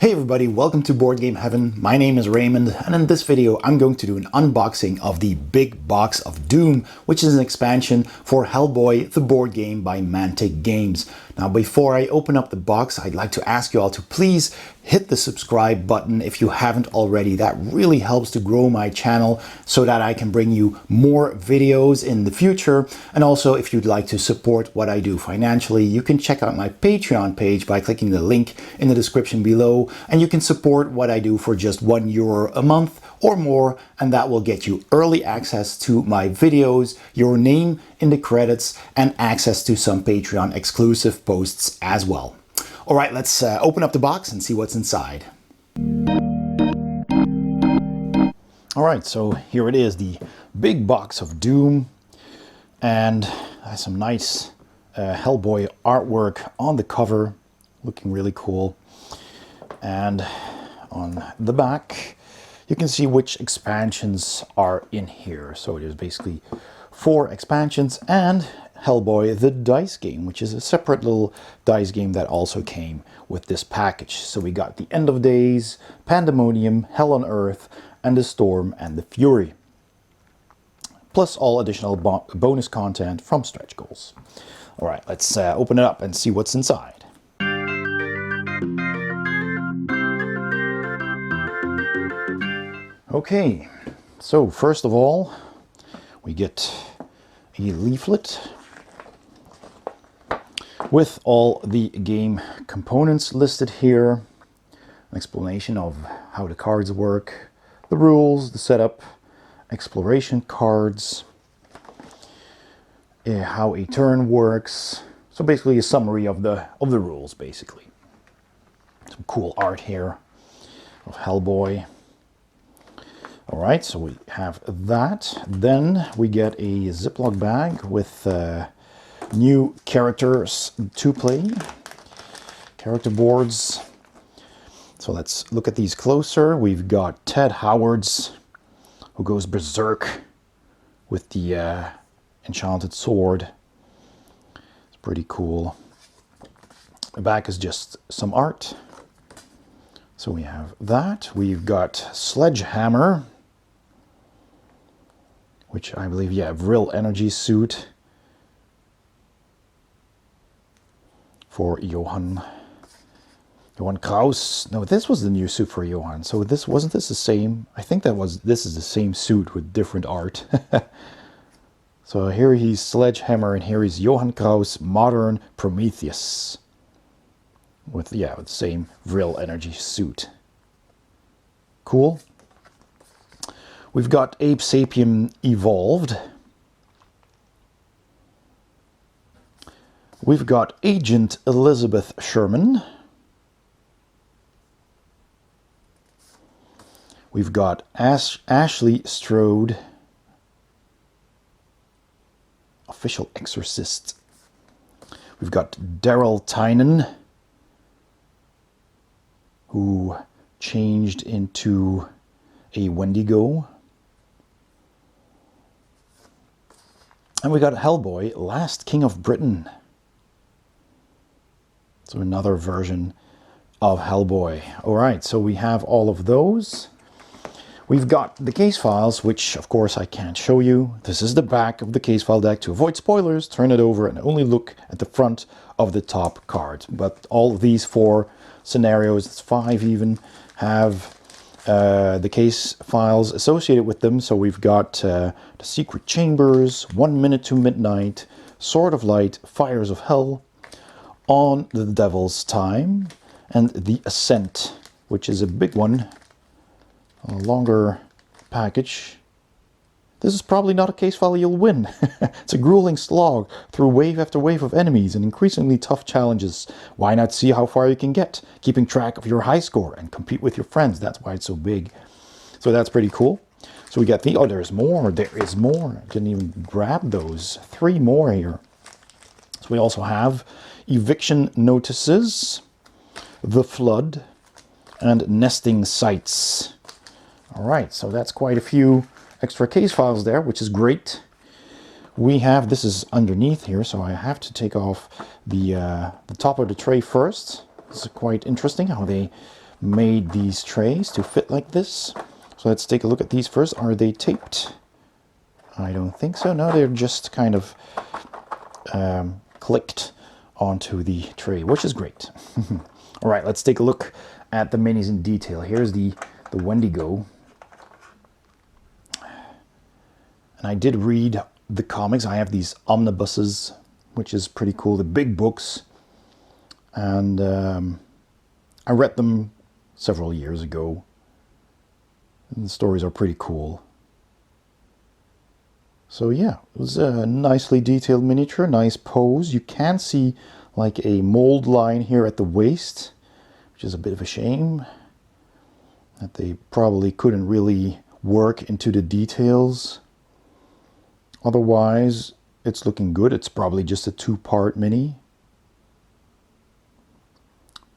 Hey everybody, welcome to Board Game Heaven. My name is Raymond, and in this video I'm going to do an unboxing of the Big Box of Doom, which is an expansion for Hellboy the Board Game by Mantic Games. Now before I open up the box, I'd like to ask you all to please hit the subscribe button if you haven't already. That really helps to grow my channel so that I can bring you more videos in the future. And also, if you'd like to support what I do financially, you can check out my Patreon page by clicking the link in the description below, and you can support what I do for just €1 a month or more, and that will get you early access to my videos, your name in the credits, and access to some Patreon exclusive posts as well. All right, let's open up the box and see what's inside. All right, so here it is, the Big Box of Doom, and some nice Hellboy artwork on the cover, looking really cool. And on the back, you can see which expansions are in here. So there's basically 4 expansions and Hellboy the dice game, which is a separate little dice game that also came with this package. So we got the End of Days, Pandemonium, Hell on Earth, and the Storm and the Fury. Plus all additional bonus content from stretch goals. All right, let's open it up and see what's inside. Okay, so first of all, we get a leaflet with all the game components listed here, an explanation of how the cards work, the rules, the setup, exploration cards, how a turn works. So basically a summary of the rules, basically. Some cool art here of Hellboy. All right, so we have that. Then we get a Ziploc bag with new characters to play, character boards. So let's look at these closer. We've got Ted Howard's, who goes berserk with the enchanted sword. It's pretty cool. The back is just some art. So we have that. We've got Sledgehammer, which I believe, yeah, real energy suit for Johann Kraus. No, this was the new suit for Johann. So this wasn't this the same? I think this is the same suit with different art. So here he's Sledgehammer, and here he's Johann Kraus, modern Prometheus, with the same real energy suit. Cool. We've got Ape Sapien Evolved. We've got Agent Elizabeth Sherman. We've got Ashley Strode, Official Exorcist. We've got Daryl Tynan, who changed into a Wendigo. And we got Hellboy, Last King of Britain. So another version of Hellboy. All right, so we have all of those. We've got the case files, which of course I can't show you. This is the back of the case file deck. To avoid spoilers, turn it over and only look at the front of the top card. But all of these 4 scenarios, it's 5 even, have the case files associated with them. So we've got the Secret Chambers, 1 Minute to Midnight, Sword of Light, Fires of Hell, On the Devil's Time, and The Ascent, which is a big one, a longer package. This is probably not a case file you'll win. It's a grueling slog through wave after wave of enemies and increasingly tough challenges. Why not see how far you can get, keeping track of your high score and compete with your friends? That's why it's so big. So that's pretty cool. So we got there's more. There is more. I didn't even grab those. 3 more here. So we also have Eviction Notices, The Flood, and Nesting Sites. All right, so that's quite a few extra case files there, which is great. We have, this is underneath here, so I have to take off the top of the tray first. This is quite interesting how they made these trays to fit like this. So let's take a look at these first. Are they taped? I don't think so. No, they're just kind of clicked onto the tray, which is great. All right, let's take a look at the minis in detail. Here's the Wendigo. And I did read the comics. I have these omnibuses, which is pretty cool, the big books. And I read them several years ago. And the stories are pretty cool. So yeah, it was a nicely detailed miniature, nice pose. You can see like a mold line here at the waist, which is a bit of a shame that they probably couldn't really work into the details. Otherwise, it's looking good. It's probably just a 2-part mini.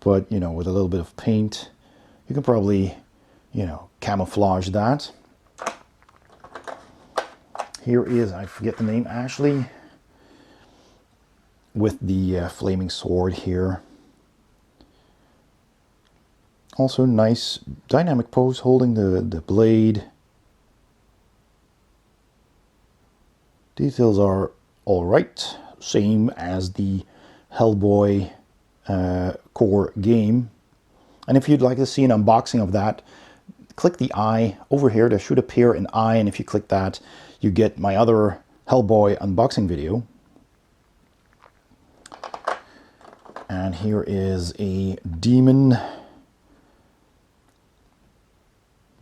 But, you know, with a little bit of paint, you can probably, you know, camouflage that. Here is, I forget the name, Ashley, with the flaming sword here. Also nice dynamic pose holding the blade. Details are alright, same as the Hellboy core game. And if you'd like to see an unboxing of that, click the eye over here. There should appear an eye, and if you click that, you get my other Hellboy unboxing video. And here is a demon.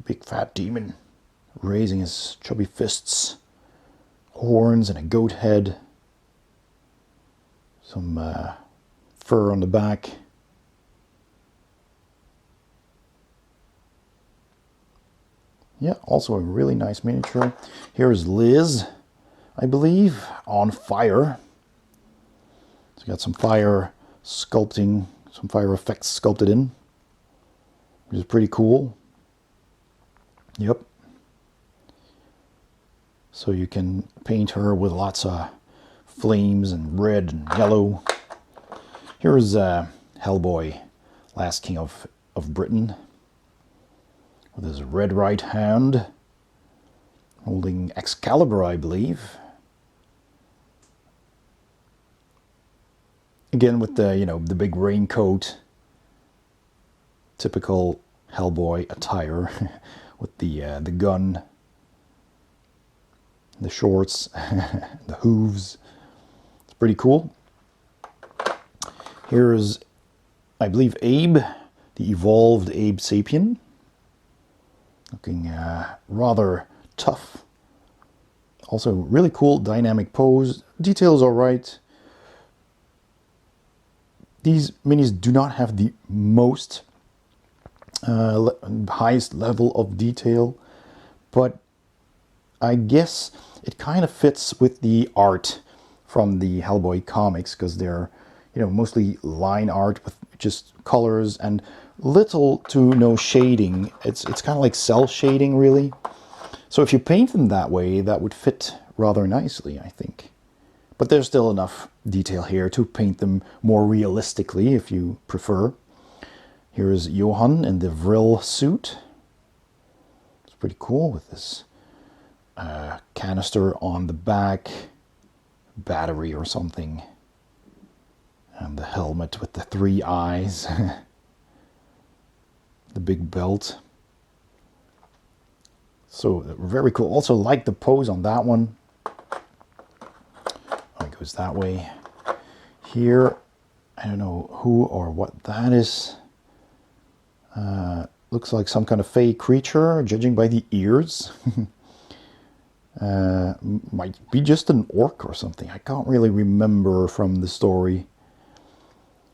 Big fat demon raising his chubby fists. Horns and a goat head. Some fur on the back. Yeah, also a really nice miniature. Here is Liz, I believe, on fire. So you got some fire sculpting, some fire effects sculpted in, which is pretty cool. Yep. So you can paint her with lots of flames and red and yellow. Here is Hellboy, last king of Britain, with his red right hand, holding Excalibur, I believe. Again with the, you know, the big raincoat, typical Hellboy attire, with the gun, the shorts, the hooves. It's pretty cool. Here is, I believe, Abe, the evolved Abe Sapien. Looking rather tough. Also really cool dynamic pose. Details are right. These minis do not have the most highest level of detail, but I guess it kind of fits with the art from the Hellboy comics, because they're, you know, mostly line art with just colors and little to no shading. It's kind of like cell shading, really. So if you paint them that way, that would fit rather nicely, I think. But there's still enough detail here to paint them more realistically, if you prefer. Here's Johan in the Vril suit. It's pretty cool with this canister on the back, battery or something, and the helmet with the 3 eyes. The big belt. So very cool. Also like the pose on that one. Oh, it goes that way. Here, I don't know who or what that is. Looks like some kind of fey creature, judging by the ears. Might be just an orc or something. I can't really remember from the story.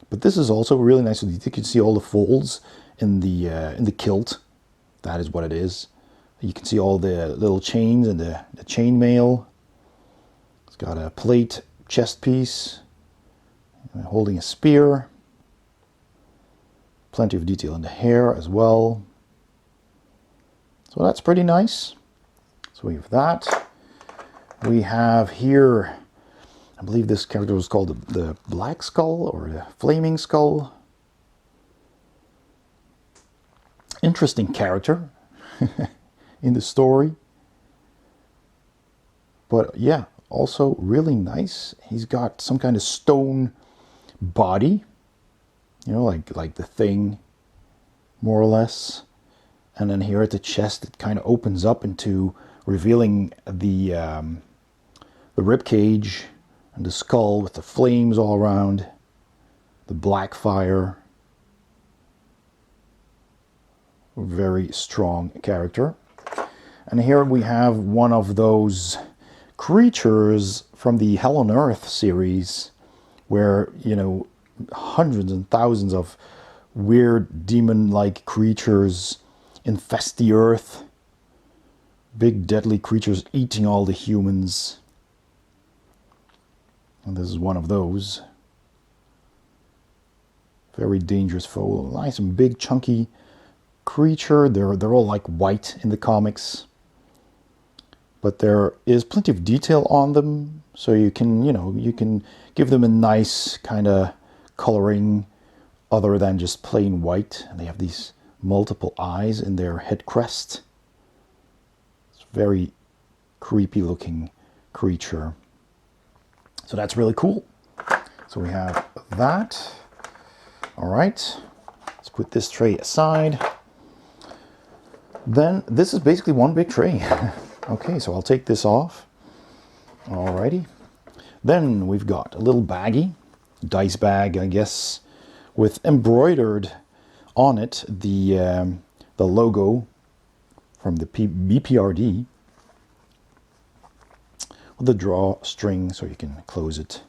But this is also really nice. You can see all the folds in the kilt. That is what it is. You can see all the little chains and the chainmail. It's got a plate chest piece, holding a spear. Plenty of detail in the hair as well. So that's pretty nice. So we have that. We have here, I believe this character was called the Black Skull or the Flaming Skull. Interesting character in the story. But yeah, also really nice. He's got some kind of stone body, you know, like the Thing, more or less. And then here at the chest, it kind of opens up into revealing the rib cage and the skull with the flames all around, the black fire. Very strong character. And here we have one of those creatures from the Hell on Earth series, where, you know, hundreds and thousands of weird demon-like creatures infest the earth. Big deadly creatures eating all the humans. And this is one of those. Very dangerous foe. Nice and big, chunky creature. They're all like white in the comics. But there is plenty of detail on them, so you can, you know, you can give them a nice kind of coloring other than just plain white. And they have these multiple eyes in their head crest. It's a very creepy looking creature. So that's really cool. So we have that. All right, let's put this tray aside. Then this is basically one big tray. Okay, so I'll take this off. Alrighty. Then we've got a little baggie, dice bag, I guess, with embroidered on it the logo from the BPRD, with the drawstring so you can close it.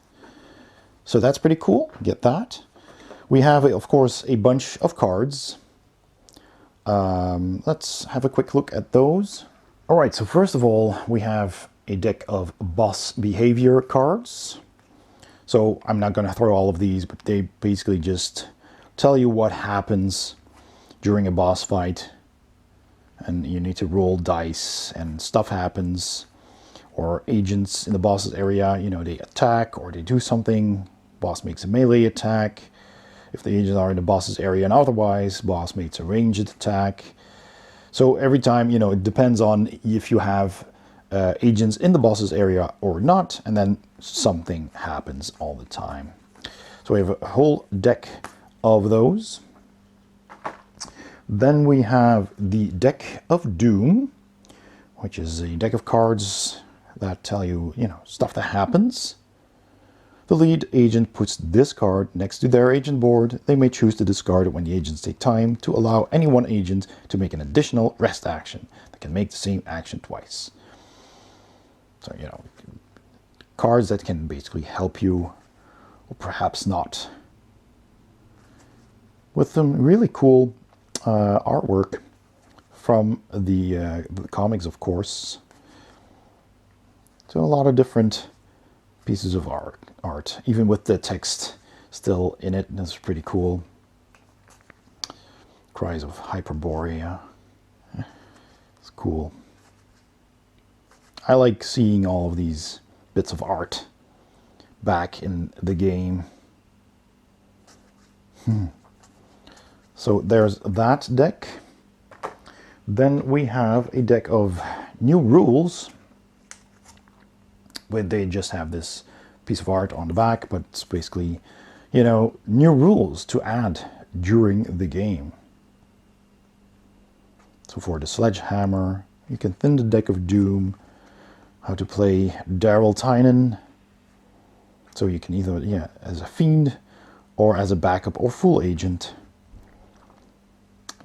So that's pretty cool. Get that. We have, of course, a bunch of cards. Let's have a quick look at those. All right, so first of all, we have a deck of boss behavior cards. So I'm not going to throw all of these, but they basically just tell you what happens during a boss fight. And you need to roll dice and stuff happens. Or agents in the boss's area, you know, they attack or they do something. Boss makes a melee attack. If the agents are in the boss's area, and otherwise, boss makes a ranged attack. So every time, you know, it depends on if you have agents in the boss's area or not, and then something happens all the time. So we have a whole deck of those. Then we have the deck of Doom, which is a deck of cards that tell you, you know, stuff that happens. The lead agent puts this card next to their agent board. They may choose to discard it when the agents take time to allow any one agent to make an additional rest action that can make the same action twice. So, you know, cards that can basically help you, or perhaps not. With some really cool artwork from the comics, of course. So a lot of different pieces of art, even with the text still in it. That's pretty cool. Cries of Hyperborea. It's cool. I like seeing all of these bits of art back in the game. So there's that deck. Then we have a deck of new rules, where they just have this piece of art on the back, but it's basically, you know, new rules to add during the game. So for the Sledgehammer, you can thin the deck of Doom, how to play Daryl Tynan. So you can either, yeah, as a fiend or as a backup or full agent.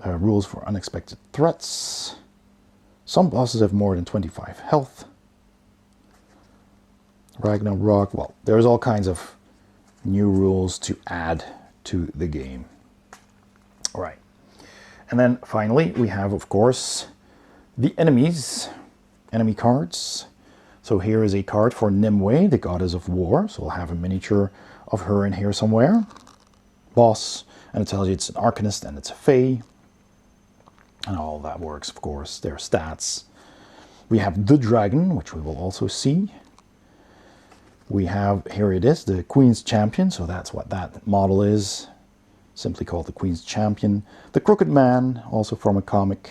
Rules for unexpected threats. Some bosses have more than 25 health. Ragnarok. Well, there's all kinds of new rules to add to the game. All right. And then finally, we have, of course, the enemies. Enemy cards. So here is a card for Nimue, the goddess of war. So we'll have a miniature of her in here somewhere. Boss. And it tells you it's an Arcanist and it's a Fae. And all that works, of course. Their stats. We have the dragon, which we will also see. We have, here it is, the Queen's Champion. So that's what that model is. simply called the Queen's Champion. The Crooked Man, also from a comic.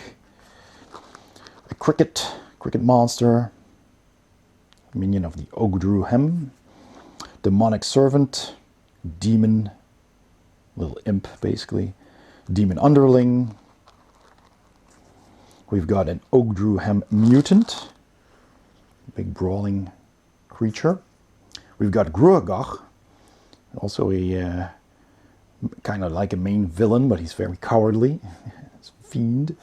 A cricket monster, minion of the Ogdru-hem. Demonic Servant, demon, little imp basically. Demon Underling. We've got an Ogdru-hem mutant, big brawling creature. We've got Gruagach, also a kind of like a main villain, but he's very cowardly. It's a fiend.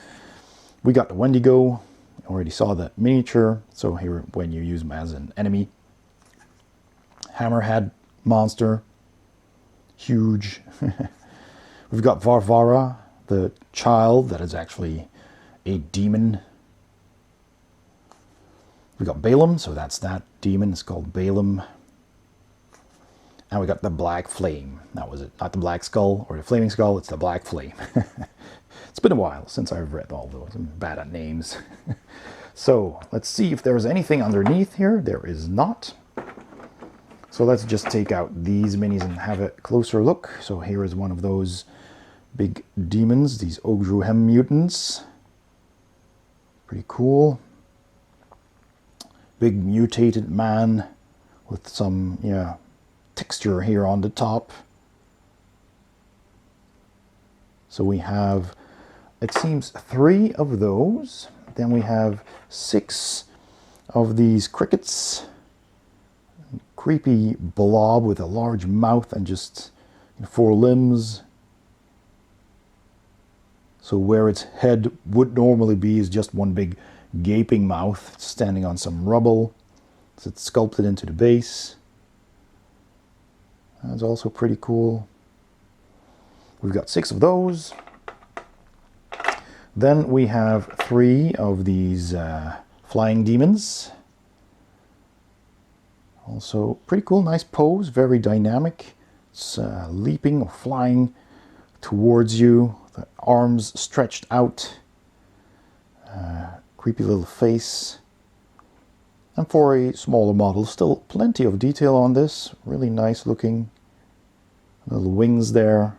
We got the Wendigo. Already saw the miniature, so here when you use him as an enemy. Hammerhead monster, huge. We've got Varvara, the child that is actually a demon. We got Balaam, so that's that demon. It's called Balaam. And we got the Black Flame. That was it. Not the Black Skull or the Flaming Skull. It's the Black Flame. It's been a while since I've read all those. I'm bad at names. So let's see if there's anything underneath here. There is not. So let's just take out these minis and have a closer look. So here is one of those big demons, these Ogdru-hem mutants. Pretty cool. Big mutated man with some, texture here on the top. So we have, it seems, 3 of those. Then we have 6 of these crickets. Creepy blob with a large mouth and just 4 limbs. So where its head would normally be is just one big gaping mouth standing on some rubble. So it's sculpted into the base. That's also pretty cool. We've got 6 of those. Then we have 3 of these flying demons. Also pretty cool, nice pose, very dynamic. It's leaping or flying towards you, the arms stretched out. Creepy little face. And for a smaller model, still plenty of detail on this. Really nice looking. Little wings there.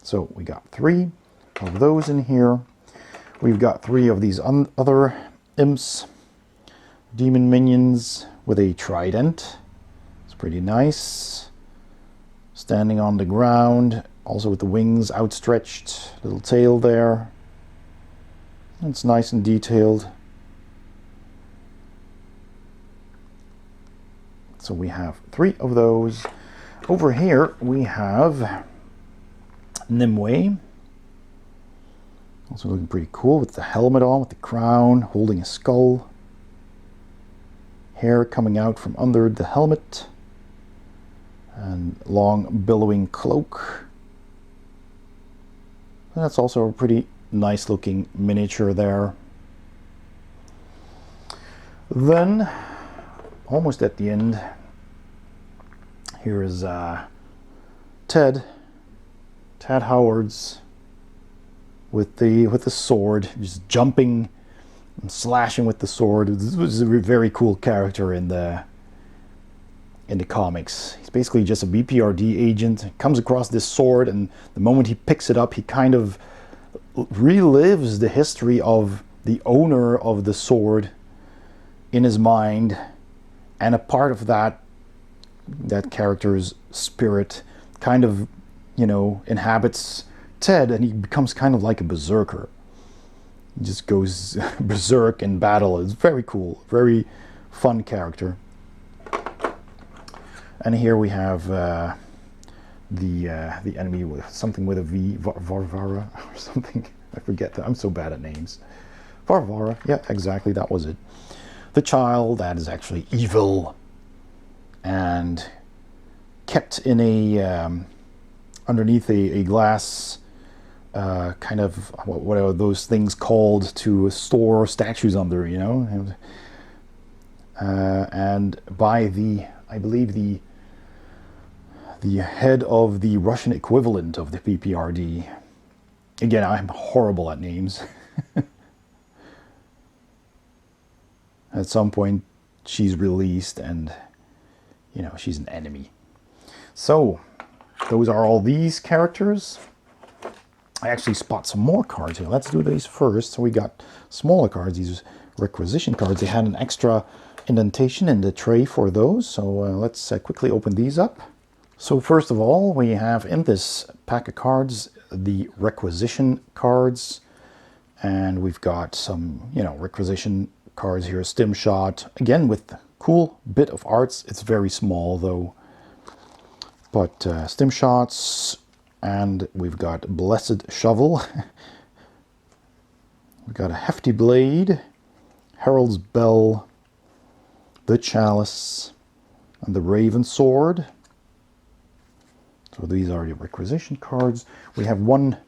So we got 3 of those in here. We've got 3 of these other imps. Demon minions with a trident. It's pretty nice. Standing on the ground. Also with the wings outstretched. Little tail there. It's nice and detailed. So we have 3 of those. Over here we have Nimue. Also looking pretty cool with the helmet on, with the crown, holding a skull. Hair coming out from under the helmet. And long billowing cloak. And that's also a pretty nice looking miniature there. Then, almost at the end, here is Ted Howard's with the sword, just jumping and slashing with the sword. This was a very cool character in the comics. He's basically just a BPRD agent. He comes across this sword, and the moment he picks it up, he kind of relives the history of the owner of the sword in his mind, and a part of that character's spirit kind of, inhabits Ted, and he becomes kind of like a berserker. He just goes berserk in battle. It's very cool, very fun character. And here we have the enemy with something with a V, Varvara or something. I forget that. I'm so bad at names. Varvara, yeah, exactly, that was it. The child that is actually evil and kept in a underneath a glass kind of, what are those things called to store statues under, and by I believe the head of the Russian equivalent of the PPRD. Again, I'm horrible at names. At some point, she's released and, she's an enemy. So, those are all these characters. I actually spot some more cards here. Let's do these first. So we got smaller cards, these Requisition cards. They had an extra indentation in the tray for those. So let's quickly open these up. So first of all, we have in this pack of cards the Requisition cards. And we've got some, Requisition cards here. Stim Shot, again with cool bit of arts. It's very small though. But Stim Shots, and we've got Blessed Shovel. We've got a Hefty Blade, Herald's Bell, the Chalice, and the Raven Sword. So these are the Requisition cards. We have one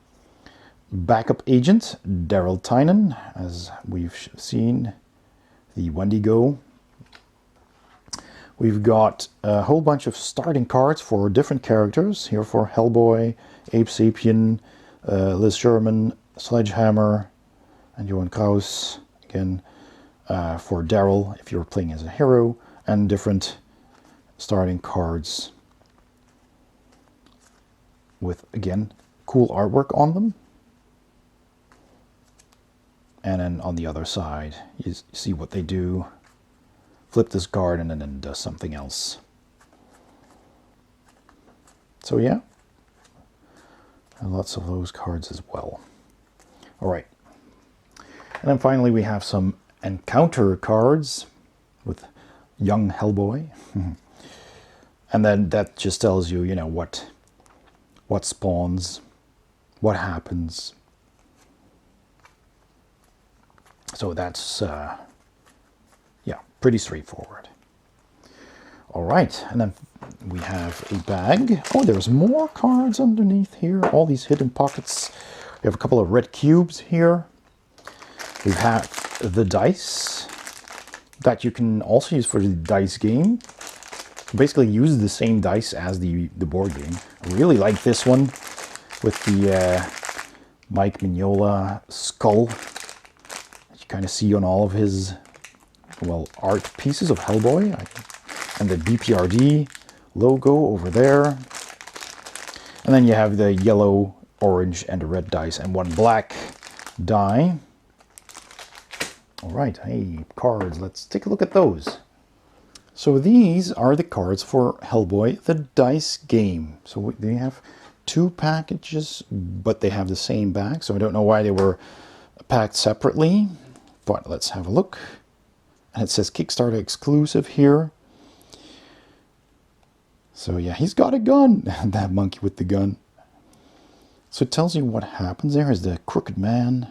backup agent, Daryl Tynan, as we've seen, the Wendigo. We've got a whole bunch of starting cards for different characters. Here for Hellboy, Ape Sapien, Liz Sherman, Sledgehammer, and Johan Kraus. Again, for Daryl, if you're playing as a hero, and different starting cards with, again, cool artwork on them. And then on the other side, you see what they do. Flip this card and then it does something else. So yeah, and lots of those cards as well. All right. And then finally we have some encounter cards with young Hellboy. And then that just tells you, what spawns, what happens. So that's, pretty straightforward. All right, and then we have a bag. Oh, there's more cards underneath here. All these hidden pockets. We have a couple of red cubes here. We have the dice that you can also use for the dice game. Basically use the same dice as the board game. I really like this one with the Mike Mignola skull that you kind of see on all of his art pieces of Hellboy, and the BPRD logo over there. And then you have the yellow, orange, and the red dice, and one black die. All right, hey, cards, let's take a look at those. So these are the cards for Hellboy, the dice game. So they have two packages, but they have the same back, so I don't know why they were packed separately, but let's have a look. And it says Kickstarter exclusive here. So yeah, he's got a gun. That monkey with the gun. So it tells you what happens. There is the Crooked Man.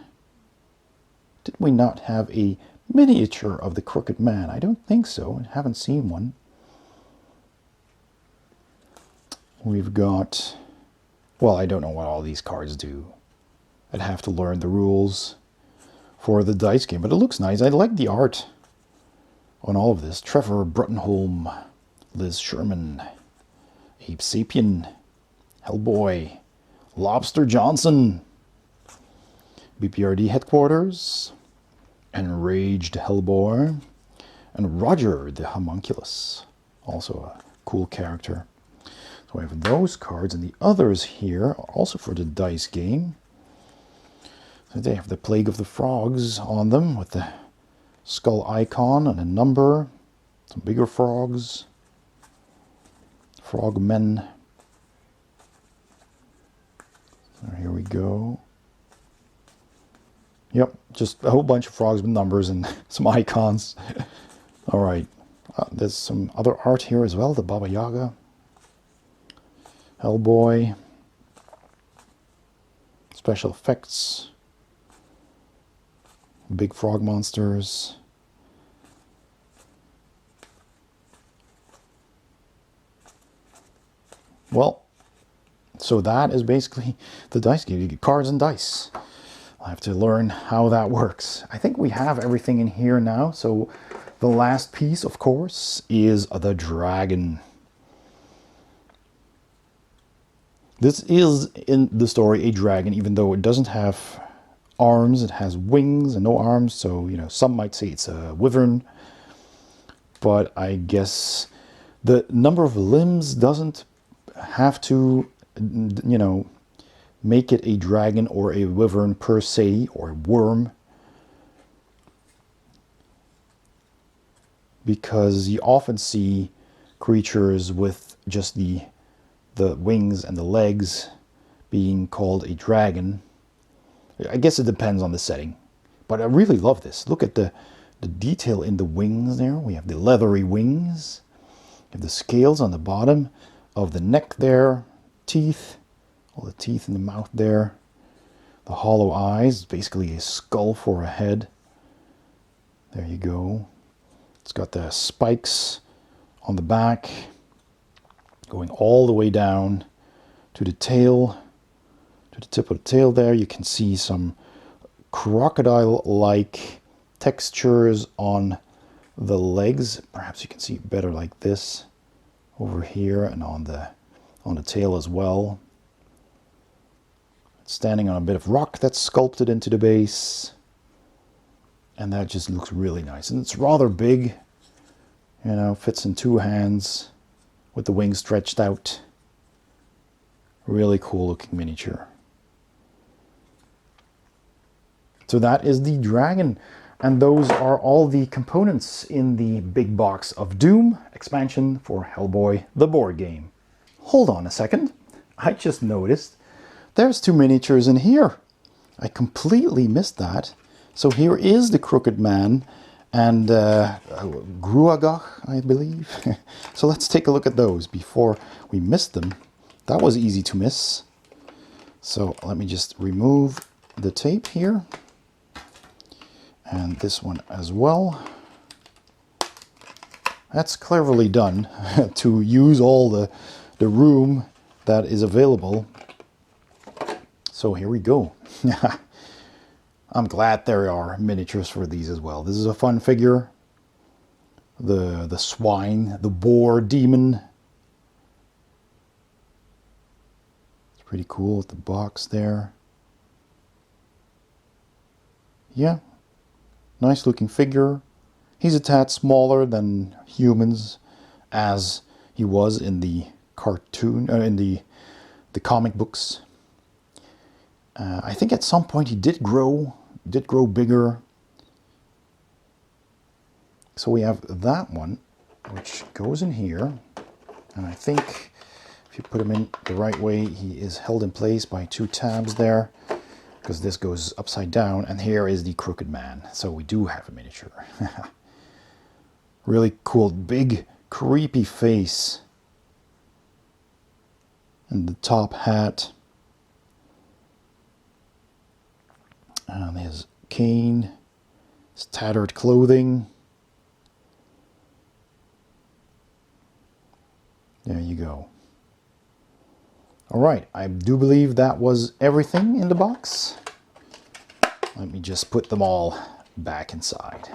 Did we not have a miniature of the Crooked Man? I don't think so. I haven't seen one. We've got... Well, I don't know what all these cards do. I'd have to learn the rules for the dice game. But it looks nice. I like the art on all of this. Trevor Bruttenholm, Liz Sherman, Ape Sapien, Hellboy, Lobster Johnson, BPRD Headquarters, Enraged Hellboy, and Roger the Homunculus. Also a cool character. So we have those cards, and the others here are also for the dice game. So they have the Plague of the Frogs on them with the skull icon and a number, some bigger frogs, frogmen. So here we go. Yep, just a whole bunch of frogs with numbers and some icons. All right, there's some other art here as well. The Baba Yaga, Hellboy, special effects, big frog monsters. Well, so that is basically the dice game. You get cards and dice. I'll have to learn how that works. I think we have everything in here now. So the last piece, of course, is the dragon. This is, in the story, a dragon, even though it doesn't have arms. It has wings and no arms, so some might say it's a wyvern, but I guess the number of limbs doesn't have to you know, make it a dragon or a wyvern per se, or a worm, because you often see creatures with just the wings and the legs being called a dragon. I guess it depends on the setting, but I really love this. Look at the detail in the wings there. We have the leathery wings, we have the scales on the bottom of the neck there, teeth, all the teeth in the mouth there, the hollow eyes, basically a skull for a head. There you go. It's got the spikes on the back going all the way down to the tail, to the tip of the tail there. You can see some crocodile-like textures on the legs. Perhaps you can see it better like this over here, and on the tail as well. It's standing on a bit of rock that's sculpted into the base, and that just looks really nice. And it's rather big, you know, fits in 2 hands with the wings stretched out. Really cool looking miniature. So that is the dragon, and those are all the components in the big box of Doom expansion for Hellboy the board game. Hold on a second, I just noticed there's 2 miniatures in here. I completely missed that. So here is the Crooked Man and Gruagach, I believe. So let's take a look at those before we miss them. That was easy to miss. So let me just remove the tape here. And this one as well. That's cleverly done to use all the room that is available. So here we go. I'm glad there are miniatures for these as well. This is a fun figure. The swine, the boar demon. It's pretty cool with the box there. Yeah, nice looking figure. He's a tad smaller than humans, as he was in the cartoon, in the comic books. I think at some point he did grow bigger. So we have that one, which goes in here. And I think if you put him in the right way, he is held in place by 2 tabs there, because this goes upside down. And here is the Crooked Man. So we do have a miniature. Really cool, big, creepy face. And the top hat. And his cane, his tattered clothing. There you go. All right, I do believe that was everything in the box. Let me just put them all back inside.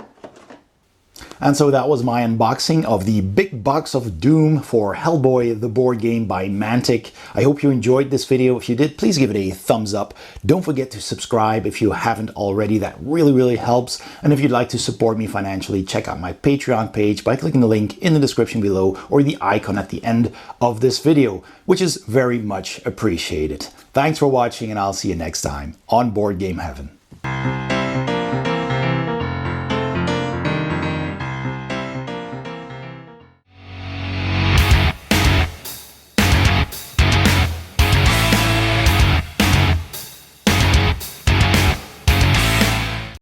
And so that was my unboxing of the big box of Doom for Hellboy the board game by Mantic. I hope you enjoyed this video. If you did, please give it a thumbs up. Don't forget to subscribe if you haven't already. That really helps. And if you'd like to support me financially, check out my Patreon page by clicking the link in the description below, or the icon at the end of this video, which is very much appreciated. Thanks for watching, and I'll see you next time on Board Game Heaven.